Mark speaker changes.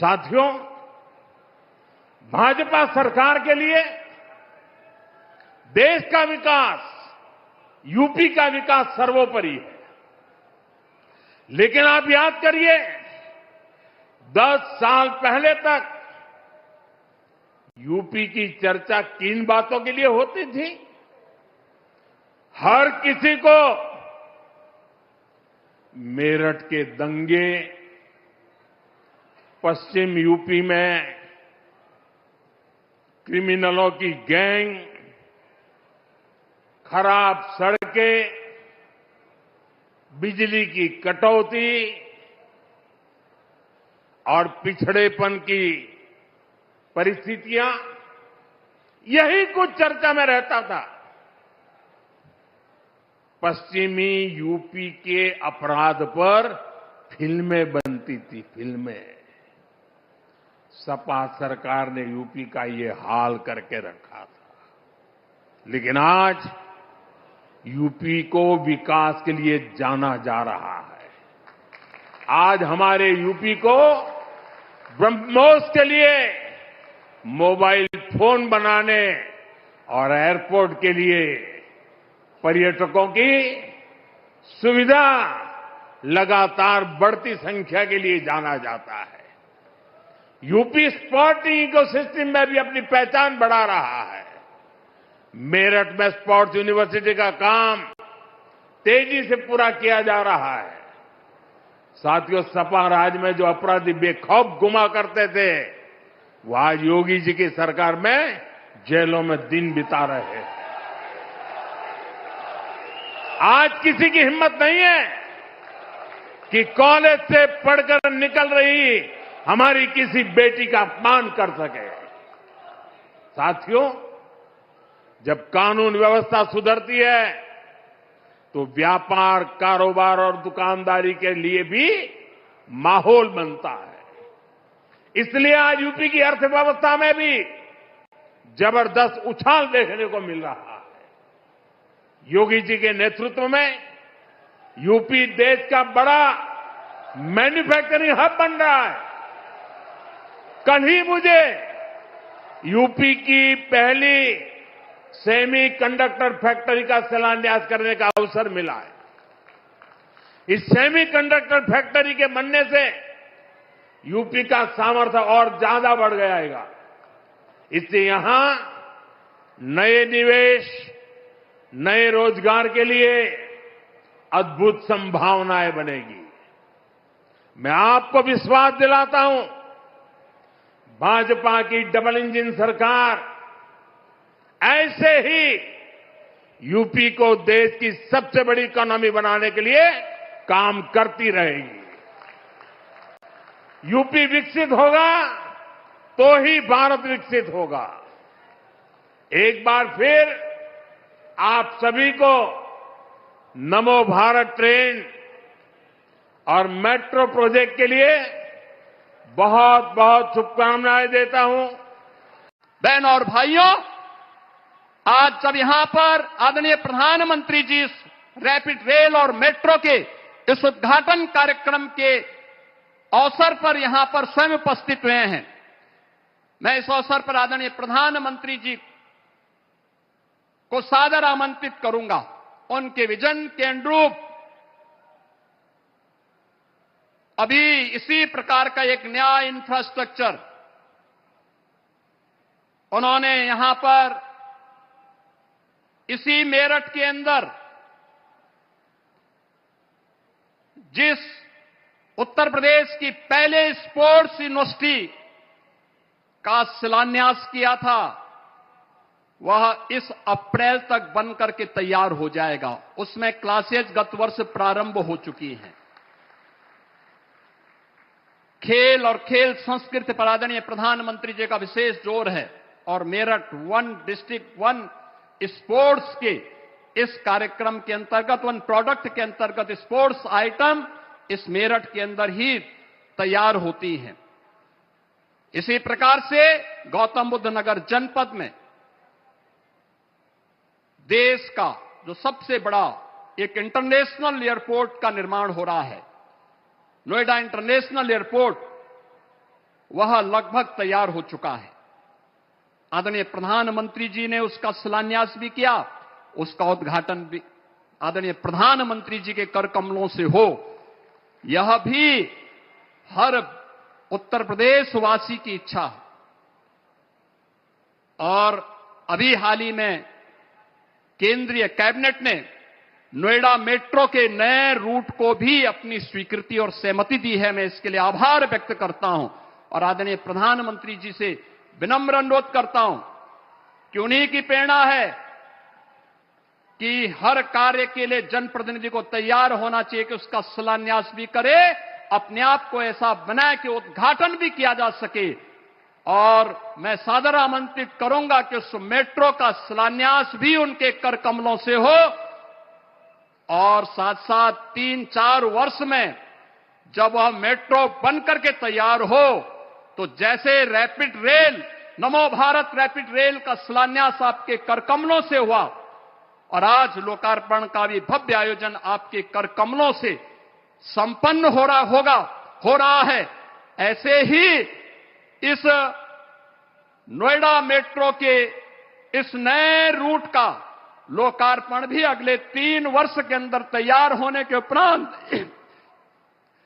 Speaker 1: साथियों, भाजपा सरकार के लिए देश का विकास, यूपी का विकास सर्वोपरि है। लेकिन आप याद करिए, 10 साल पहले तक यूपी की चर्चा किन बातों के लिए होती थी? हर किसी को मेरठ के दंगे, पश्चिम यूपी में क्रिमिनलों की गैंग, खराब सड़कें, बिजली की कटौती और पिछड़ेपन की परिस्थितियां, यही कुछ चर्चा में रहता था। पश्चिमी यूपी के अपराध पर फिल्में बनती थी, फिल्में। सपा सरकार ने यूपी का ये हाल करके रखा था। लेकिन आज यूपी को विकास के लिए जाना जा रहा है। आज हमारे यूपी को ब्रह्मोस के लिए मोबाइल फोन बनाने और एयरपोर्ट के लिए पर्यटकों की सुविधा लगातार बढ़ती संख्या के लिए जाना जाता है। यूपी स्पोर्टिंग इकोसिस्टम में भी अपनी पहचान बढ़ा रहा है। मेरठ में स्पोर्ट्स यूनिवर्सिटी का काम तेजी से पूरा किया जा रहा है। साथियों, सपा राज में जो अपराधी बेखौफ घुमा करते थे, वो आज योगी जी की सरकार में जेलों में दिन बिता रहे हैं। आज किसी की हिम्मत नहीं है कि कॉलेज से पढ़कर निकल रही हमारी किसी बेटी का अपमान कर सके। साथियों, जब कानून व्यवस्था सुधरती है तो व्यापार, कारोबार और दुकानदारी के लिए भी माहौल बनता है। इसलिए आज यूपी की अर्थव्यवस्था में भी जबरदस्त उछाल देखने को मिल रहा है। योगी जी के नेतृत्व में यूपी देश का बड़ा मैन्युफैक्चरिंग हब बन रहा है। कल ही मुझे यूपी की पहली सेमी कंडक्टर फैक्ट्री का शिलान्यास करने का अवसर मिला है। इस सेमी कंडक्टर फैक्ट्री के बनने से यूपी का सामर्थ्य और ज्यादा बढ़ जाएगा। इससे यहां नए निवेश, नए रोजगार के लिए अद्भुत संभावनाएं बनेगी। मैं आपको विश्वास दिलाता हूं, भाजपा की डबल इंजन सरकार ऐसे ही यूपी को देश की सबसे बड़ी इकोनॉमी बनाने के लिए काम करती रहेगी। यूपी विकसित होगा तो ही भारत विकसित होगा। एक बार फिर आप सभी को नमो भारत ट्रेन और मेट्रो प्रोजेक्ट के लिए बहुत बहुत शुभकामनाएं देता हूं।
Speaker 2: बहन और भाइयों, आज जब यहां पर आदरणीय प्रधानमंत्री जी इस रैपिड रेल और मेट्रो के इस उद्घाटन कार्यक्रम के अवसर पर यहां पर स्वयं उपस्थित हुए हैं, मैं इस अवसर पर आदरणीय प्रधानमंत्री जी को सादर आमंत्रित करूंगा। उनके विजन के अनुरूप अभी इसी प्रकार का एक नया इंफ्रास्ट्रक्चर उन्होंने यहां पर इसी मेरठ के अंदर जिस उत्तर प्रदेश की पहले स्पोर्ट्स यूनिवर्सिटी का शिलान्यास किया था, वह इस अप्रैल तक बनकर के तैयार हो जाएगा। उसमें क्लासेज गत वर्ष प्रारंभ हो चुकी हैं। खेल और खेल संस्कृति पर आदरणीय प्रधानमंत्री जी का विशेष जोर है और Meerut one district one sports के इस कार्यक्रम के अंतर्गत, वन प्रोडक्ट के अंतर्गत स्पोर्ट्स आइटम इस मेरठ के अंदर ही तैयार होती हैं। इसी प्रकार से गौतम बुद्ध नगर जनपद में देश का जो सबसे बड़ा एक इंटरनेशनल एयरपोर्ट का निर्माण हो रहा है। नोएडा इंटरनेशनल एयरपोर्ट वह लगभग तैयार हो चुका है। आदरणीय प्रधानमंत्री जी ने उसका शिलान्यास भी किया, उसका उद्घाटन भी आदरणीय प्रधानमंत्री जी के कर कमलों से हो, यह भी हर उत्तर प्रदेश वासी की इच्छा है। और अभी हाल ही में केंद्रीय कैबिनेट ने नोएडा मेट्रो के नए रूट को भी अपनी स्वीकृति और सहमति दी है। मैं इसके लिए आभार व्यक्त करता हूं और आदरणीय प्रधानमंत्री जी से विनम्र अनुरोध करता हूं कि उन्हीं की प्रेरणा है कि हर कार्य के लिए जनप्रतिनिधि को तैयार होना चाहिए कि उसका शिलान्यास भी करे, अपने आप को ऐसा बनाए कि उद्घाटन भी किया जा सके। और मैं सादर आमंत्रित करूंगा कि उस मेट्रो का शिलान्यास भी उनके कर कमलों से हो और साथ साथ 3-4 वर्ष में जब वह मेट्रो बनकर के तैयार हो तो जैसे रैपिड रेल, नमो भारत रैपिड रेल का शिलान्यास आपके कर कमलों से हुआ और आज लोकार्पण का भी भव्य आयोजन आपके कर कमलों से संपन्न हो रहा है, ऐसे ही इस नोएडा मेट्रो के इस नए रूट का लोकार्पण भी अगले 3 वर्ष के अंदर तैयार होने के उपरांत